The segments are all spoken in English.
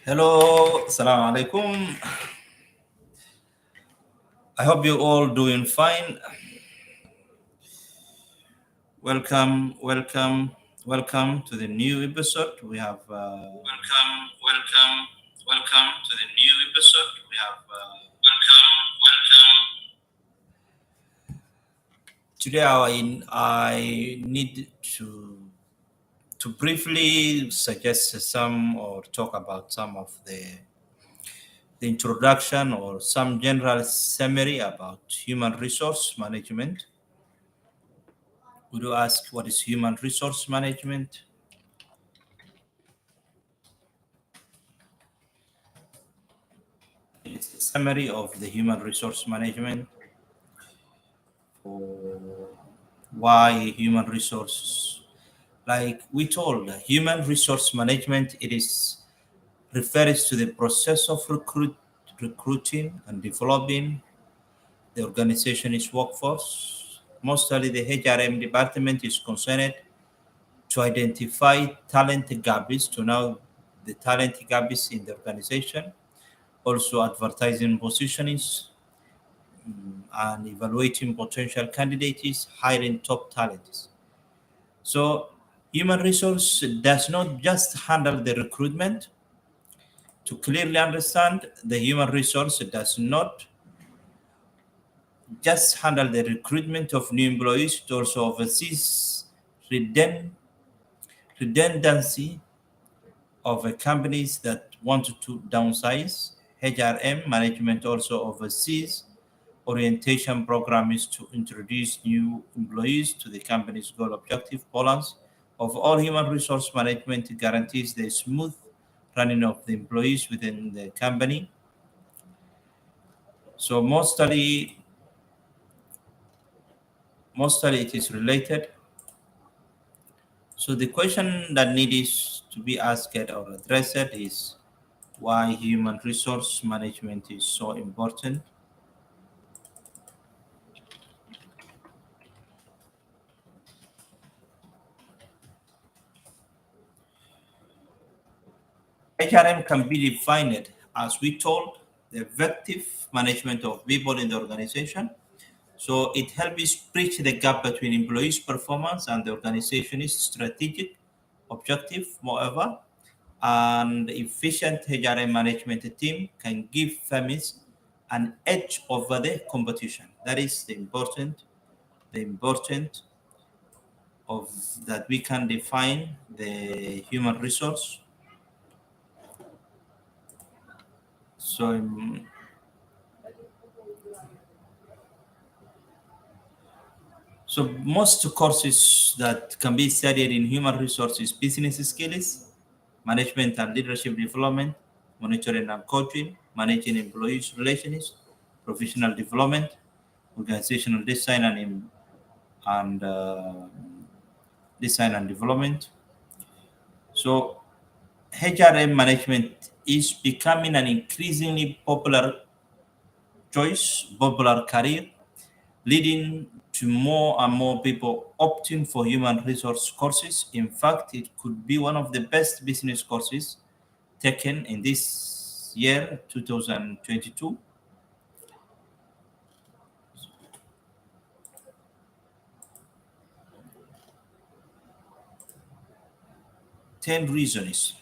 Hello, Assalamu alaikum. I hope you're all doing fine. Welcome to the new episode. We have welcome to the new episode. We have welcome. Today, I need to briefly suggest some or talk about some of the introduction or some general summary about human resource management. Would you ask what is human resource management? It's a summary of the human resource management for why human resources. Like we told, human resource management it is refers to the process of recruiting and developing the organization's workforce. Mostly the HRM department is concerned to identify talent gaps to know the talent gaps in the organization, also advertising positionings and evaluating potential candidates, hiring top talents. So human resource does not just handle the recruitment. To clearly understand, the human resource does not just handle the recruitment of new employees, it also oversees redundancy of companies that want to downsize. HRM management also oversees orientation programs to introduce new employees to the company's goal objective. Balance of all human resource management guarantees the smooth running of the employees within the company. So mostly it is related. So the question that needs to be asked or addressed is why human resource management is so important. HRM can be defined as we told the effective management of people in the organization. So it helps bridge the gap between employees' performance and the organization's strategic objective. Moreover, an efficient HRM management team can give firms an edge over the competition. That is the important of that we can define the human resource. So So most courses that can be studied in human resources, business skills, management and leadership development, monitoring and coaching, managing employees relations, professional development, organizational design and design and development. So HRM management is becoming an increasingly popular career leading to more and more people opting for human resource courses. In fact, it could be one of the best business courses taken in this year, 2022. 10 reasons.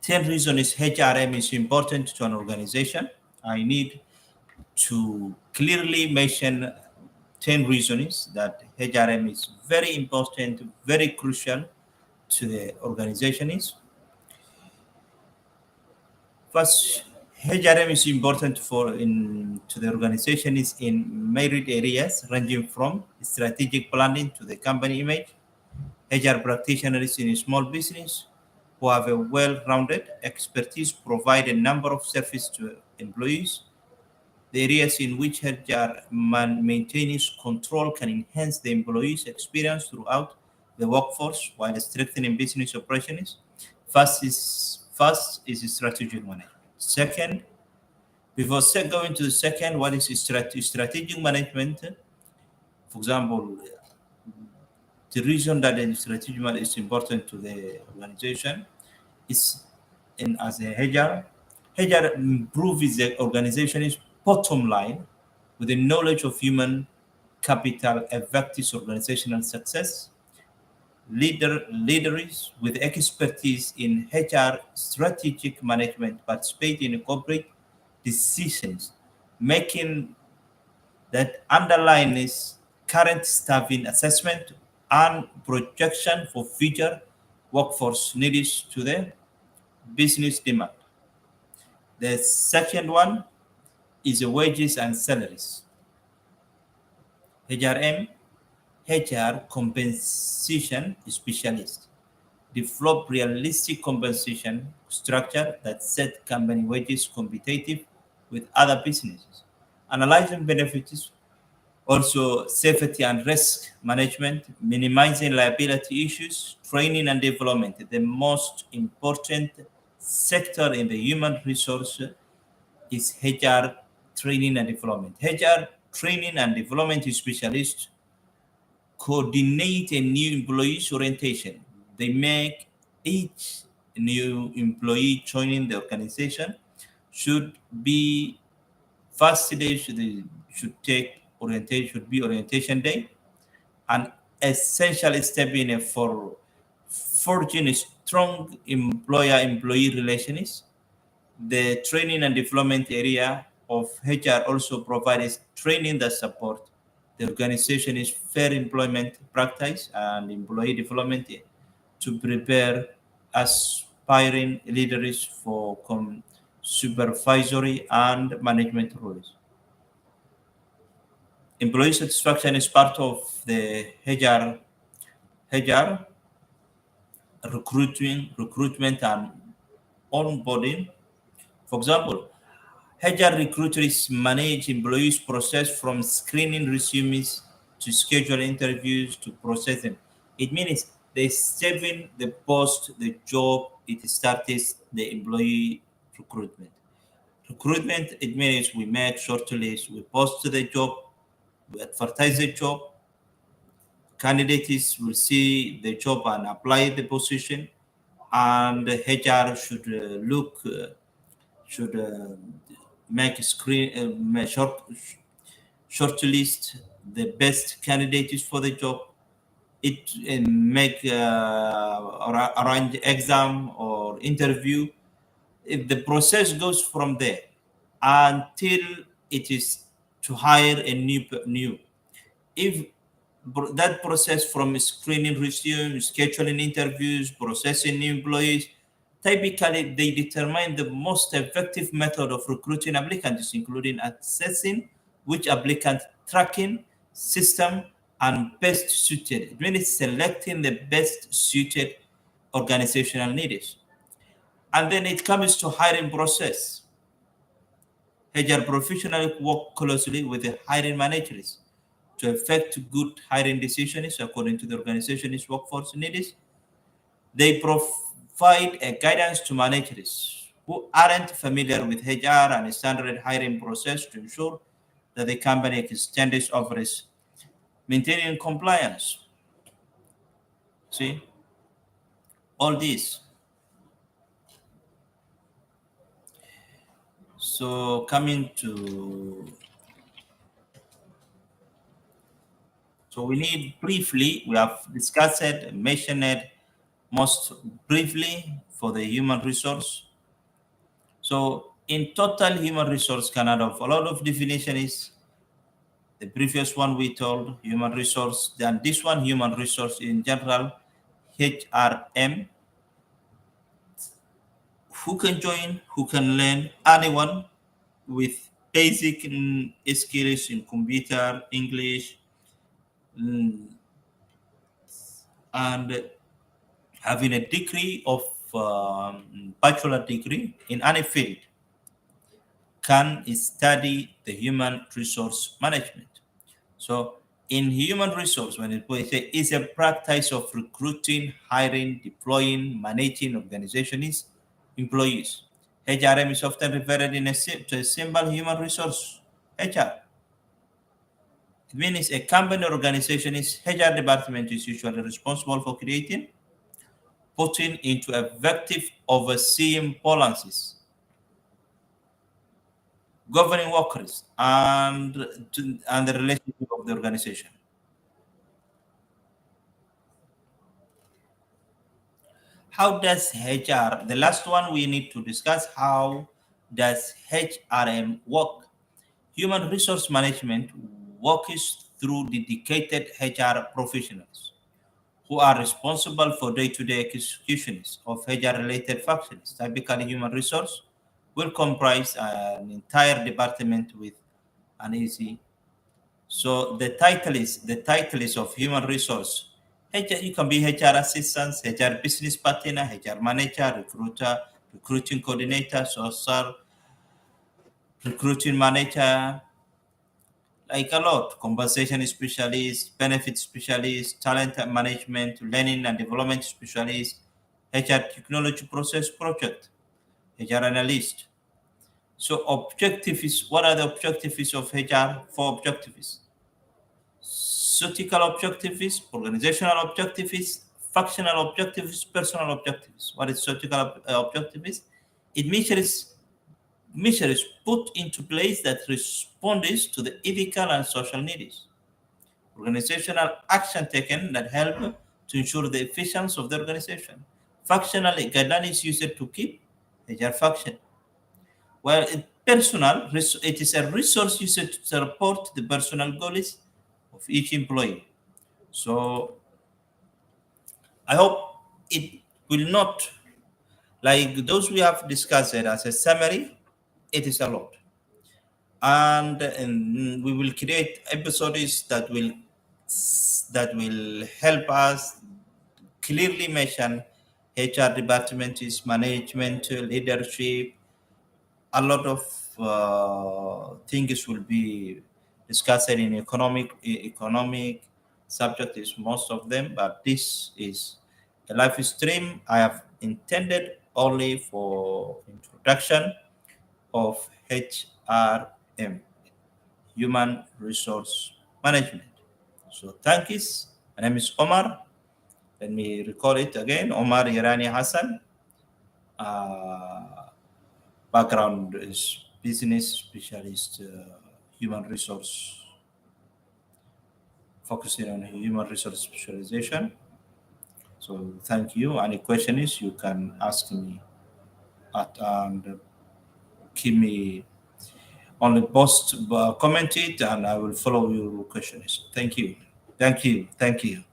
10 reasons HRM is important to an organization. I need to clearly mention 10 reasons that HRM is very important, very crucial to the organization is. First, HRM is important to the organization is in myriad areas ranging from strategic planning to the company image. HR practitioners in small business who have a well-rounded expertise provide a number of services to employees. The areas in which HR maintains control can enhance the employee's experience throughout the workforce while strengthening business operations. First is strategic management. Second, before going to the second, what is strategic management? For example, the reason that the strategic management is important to the organization is in as a HR improves the organization's bottom line with the knowledge of human capital affects organizational success. Leaders with expertise in HR strategic management participate in corporate decisions, making that underlines current staffing assessment and projection for future workforce needs to the business demand. The second one is the wages and salaries. HRM, HR compensation specialist, develop realistic compensation structure that set company wages competitive with other businesses. Analyzing benefits, also safety and risk management, minimizing liability issues, training and development. The most important sector in the human resource is HR training and development. HR training and development specialists coordinate a new employees orientation. They make each new employee joining the organization should be first day should take orientation should be orientation day, an essential step in a for forging a strong employer-employee relations. The training and development area of HR also provides training that support the organization's fair employment practice and employee development to prepare aspiring leaders for supervisory and management roles. Employee satisfaction is part of the HR recruitment and onboarding. For example, HR recruiters manage employees' process from screening resumes to schedule interviews to process them. It means they saving the post, the job, it starts the employee recruitment. Recruitment, it means we make short list, we post the job, we advertise the job, candidates will see the job and apply the position, and the HR should make a shortlist the best candidates for the job. It make arrange exam or interview. If the process goes from there until it is to hire a new, if that process from screening resume, scheduling interviews, processing new employees, typically they determine the most effective method of recruiting applicants, including assessing which applicant tracking system and best suited. It means selecting the best suited organizational needs. And then it comes to hiring process. HR professionals work closely with the hiring managers to effect good hiring decisions according to the organization's workforce needs. They provide a guidance to managers who aren't familiar with HR and standard hiring process to ensure that the company extends offers maintaining compliance. See, all this. So coming to so we need briefly, we have discussed it, mentioned it most briefly for the human resource. So in total, human resource can add up a lot of definitions. The previous one we told human resource, then this one human resource in general, HRM. Who can join? Who can learn? Anyone with basic skills in computer, English, mm, and having a degree of bachelor degree in any field can study the human resource management. So in human resource, when we say is a practice of recruiting, hiring, deploying, managing organizations, employees. HRM is often referred to a simple human resource, HR. It means a company or organization's HR department is usually responsible for creating, putting into effective overseeing policies, governing workers, and the relationship of the organization. How does HR, the last one we need to discuss, how does HRM work? Human resource management works through dedicated HR professionals who are responsible for day-to-day executions of HR-related functions. Typically, human resource will comprise an entire department with an easy. So the title is of human resource. HR, you can be HR assistants, HR business partner, HR manager, recruiter, recruiting coordinator, social recruiting manager, like a lot. Compensation specialist, benefit specialist, talent management, learning and development specialist, HR technology process project, HR analyst. So objective is, what are the objectives of HR? Four objectives: strategical objectives, organizational objectives, functional objectives, personal objectives. What is strategical objectives? It measures put into place that responds to the ethical and social needs. Organizational action taken that help to ensure the efficiency of the organization. Functional guidelines used to keep HR function. While personal, it is a resource used to support the personal goals of each employee. So I hope it will not, like those we have discussed it as a summary, it is a lot. And we will create episodes that will help us clearly mention HR department is management, leadership, a lot of things will be discussed in economic subject is most of them, but this is a live stream I have intended only for introduction of HRM, human resource management. So thank you. My name is Omar. Let me recall it again. Omar Irani Hassan. Uh, Background is business specialist, human resource, focusing on human resource specialization. So thank you. Any questions you can ask me at and keep me on the post, comment it, and I will follow your questions. Thank you. Thank you. Thank you.